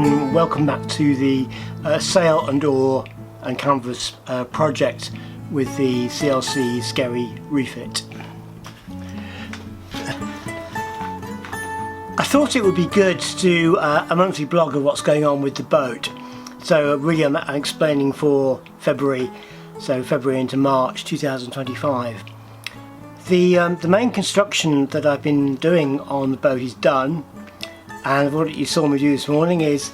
and welcome back to the sail and oar and canvas project with the CLC Skerry refit. I thought it would be good to do a monthly blog of what's going on with the boat. So really I'm explaining for February, so February into March 2025. The main construction that I've been doing on the boat is done, and what you saw me do this morning is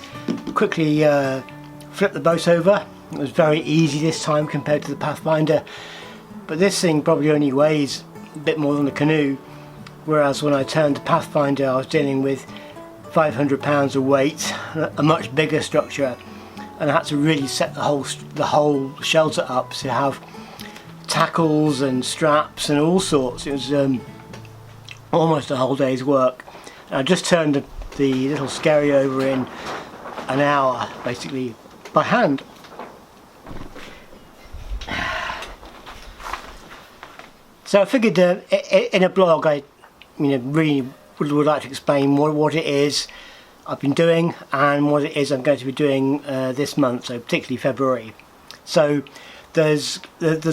quickly flip the boat over. It was very easy this time compared to the Pathfinder, but this thing probably only weighs a bit more than a canoe, whereas when I turned the Pathfinder I was dealing with 500 pounds of weight, a much bigger structure, and I had to really set the whole shelter up to have tackles and straps and all sorts. It was almost a whole day's work. And I just turned the little Skerry over in an hour, basically by hand. So I figured in a blog I really would like to explain what it is I've been doing and what it is I'm going to be doing this month, so particularly February. So there's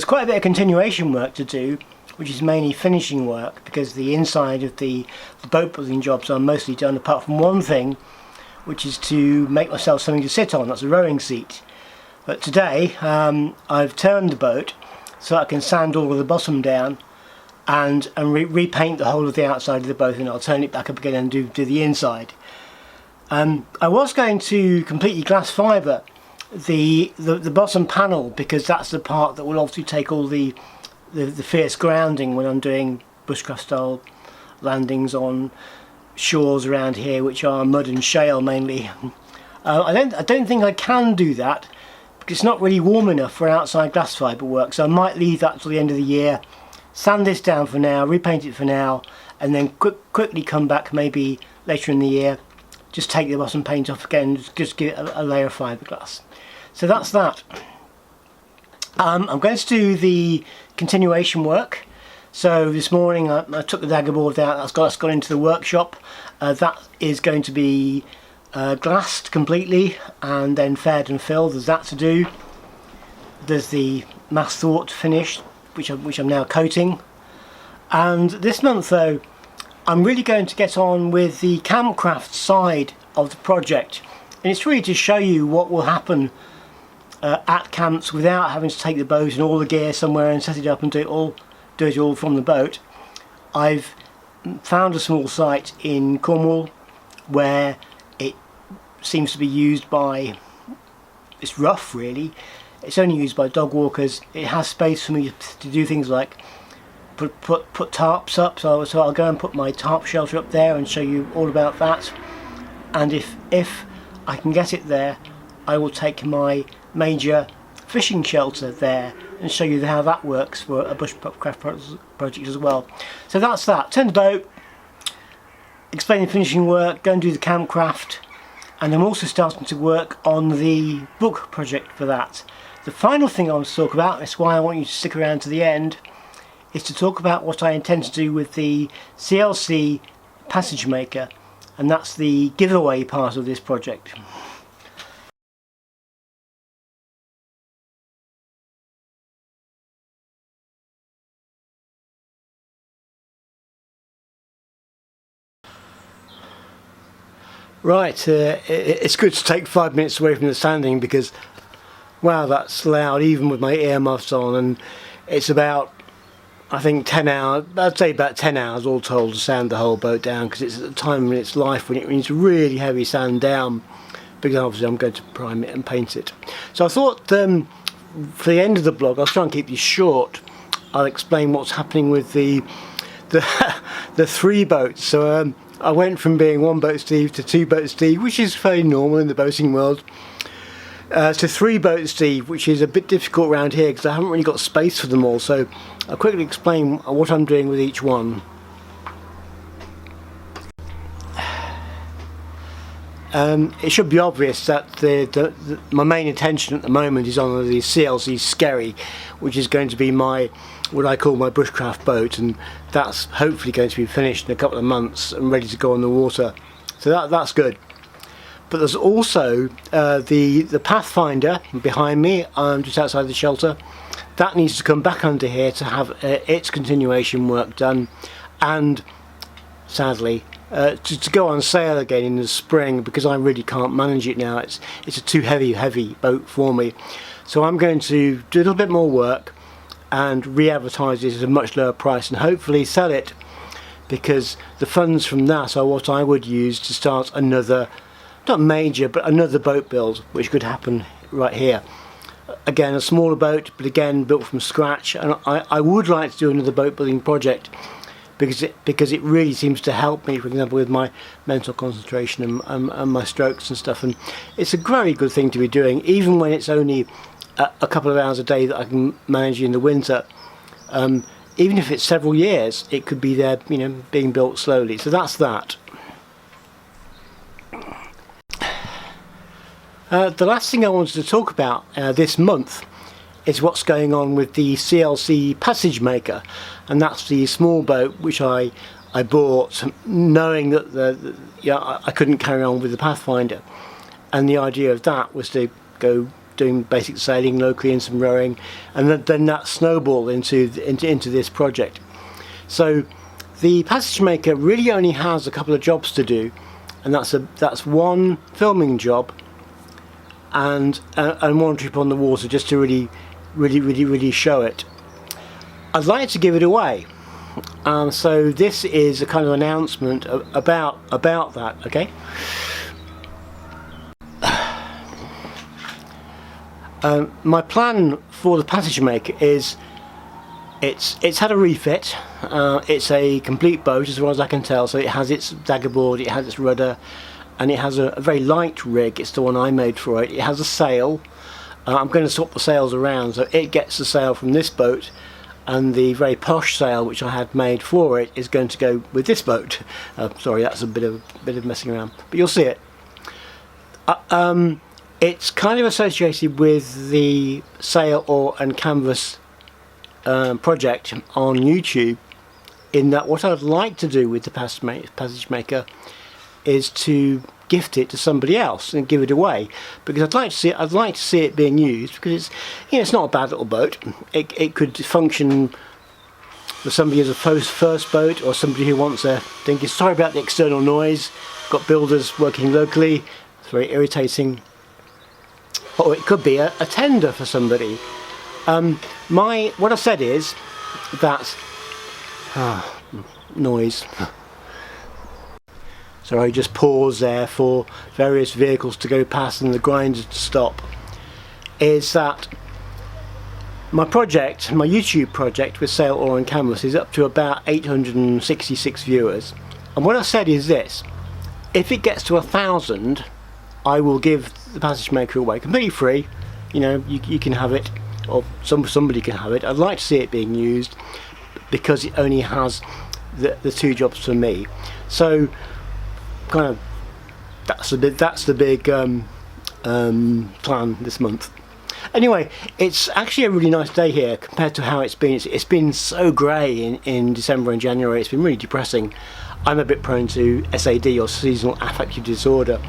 quite a bit of continuation work to do, which is mainly finishing work, because the inside of the boat building jobs are mostly done, apart from one thing, which is to make myself something to sit on. That's a rowing seat. But today I've turned the boat so I can sand all of the bottom down and repaint the whole of the outside of the boat, and I'll turn it back up again and do the inside. I was going to completely glass fibre the bottom panel, because that's the part that will obviously take all the fierce grounding when I'm doing bushcraft style landings on shores around here, which are mud and shale mainly. I don't think I can do that because it's not really warm enough for outside glass fibre work, so I might leave that till the end of the year, sand this down for now, repaint it for now, and then quickly come back maybe later in the year, just take the bottom paint off again, just give it a layer of fiberglass. So that's that. I'm going to do the continuation work. So this morning I took the daggerboard out, that's gone into the workshop. That is going to be glassed completely and then faired and filled. There's that to do. There's the mast thwart finished, which I'm now coating. And this month though, I'm really going to get on with the campcraft side of the project, and it's really to show you what will happen at camps without having to take the boat and all the gear somewhere and set it up and do it all from the boat. I've found a small site in Cornwall where it seems to be used by, it's rough really, it's only used by dog walkers. It has space for me to do things like put tarps up, so I'll go and put my tarp shelter up there and show you all about that. And if I can get it there, I will take my major fishing shelter there and show you how that works for a bushcraft project as well. So that's that. Turn the boat, explain the finishing work, go and do the campcraft, and I'm also starting to work on the book project for that. The final thing I want to talk about, that's why I want you to stick around to the end, is to talk about what I intend to do with the CLC passage maker, and that's the giveaway part of this project. Right, it's good to take 5 minutes away from the sanding because, wow, that's loud even with my earmuffs on, and it's about, I think 10 hours, I'd say about 10 hours all told to sand the whole boat down, because it's at the time in its life when it needs really heavy sand down, because obviously I'm going to prime it and paint it. So I thought for the end of the blog, I'll try and keep these short. I'll explain what's happening with the three boats. So I went from being one boat Steve to two boat Steve, which is fairly normal in the boating world, to three boat Steve, which is a bit difficult around here because I haven't really got space for them all. So I'll quickly explain what I'm doing with each one. It should be obvious that my main attention at the moment is on the CLC Skerry, which is going to be what I call my bushcraft boat, and that's hopefully going to be finished in a couple of months and ready to go on the water. So that's good. but there's also the Pathfinder behind me, just outside the shelter. That needs to come back under here to have its continuation work done, and sadly to go on sale again in the spring, because I really can't manage it now. It's a too heavy boat for me. So I'm going to do a little bit more work and re-advertise it at a much lower price and hopefully sell it, because the funds from that are what I would use to start another, not major, but another boat build, which could happen right here. Again, a smaller boat, but again built from scratch, and I would like to do another boat building project, because it really seems to help me, for example, with my mental concentration and my strokes and stuff, and it's a very good thing to be doing, even when it's only a couple of hours a day that I can manage in the winter. Even if it's several years, it could be there, you know, being built slowly. So that's that. The last thing I wanted to talk about this month is what's going on with the CLC Passage Maker, and that's the small boat which I bought knowing that I couldn't carry on with the Pathfinder, and the idea of that was to go doing basic sailing locally and some rowing, and then that snowballed into this project. So the Passage Maker really only has a couple of jobs to do, and that's one filming job and one trip on the water, just to really show it. I'd like to give it away, so this is a kind of announcement about that. Okay. My plan for the Passage Maker is it's had a refit. It's a complete boat as far as I can tell, so it has its daggerboard, it has its rudder, and it has a very light rig. It's the one I made for it. It has a sail. I'm going to swap the sails around, so it gets the sail from this boat, and the very posh sail which I had made for it is going to go with this boat. Sorry, that's a bit of messing around, but you'll see it. It's kind of associated with the Sail, Oar and Canvas project on YouTube, in that what I'd like to do with the Passage Maker is to gift it to somebody else and give it away, because I'd like to see it being used, because it's not a bad little boat. It could function for somebody as a first boat, or somebody who wants a dinghy. Sorry about the external noise. Got builders working locally. It's very irritating. Or it could be a tender for somebody. What I said is that noise. So I just pause there for various vehicles to go past and the grinder to stop. Is that my YouTube project with Sail, Oar and Canvas is up to about 866 viewers. And what I said is this: if it gets to 1,000, I will give the Passage Maker away completely free. You know, you can have it, or somebody can have it. I'd like to see it being used, because it only has the two jobs for me. So kind of that's the big plan this month. Anyway, it's actually a really nice day here compared to how it's been. It's been so grey in December and January. It's been really depressing. I'm a bit prone to SAD, or seasonal affective disorder.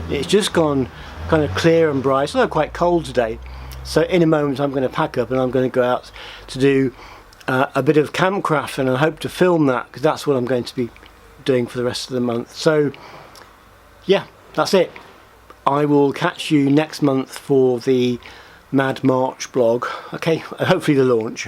It's just gone kind of clear and bright. It's although quite cold today. So in a moment I'm going to pack up and I'm going to go out to do a bit of campcraft, and I hope to film that, because that's what I'm going to be doing for the rest of the month. So yeah, that's it. I will catch you next month for the Mad March blog, okay, and hopefully the launch.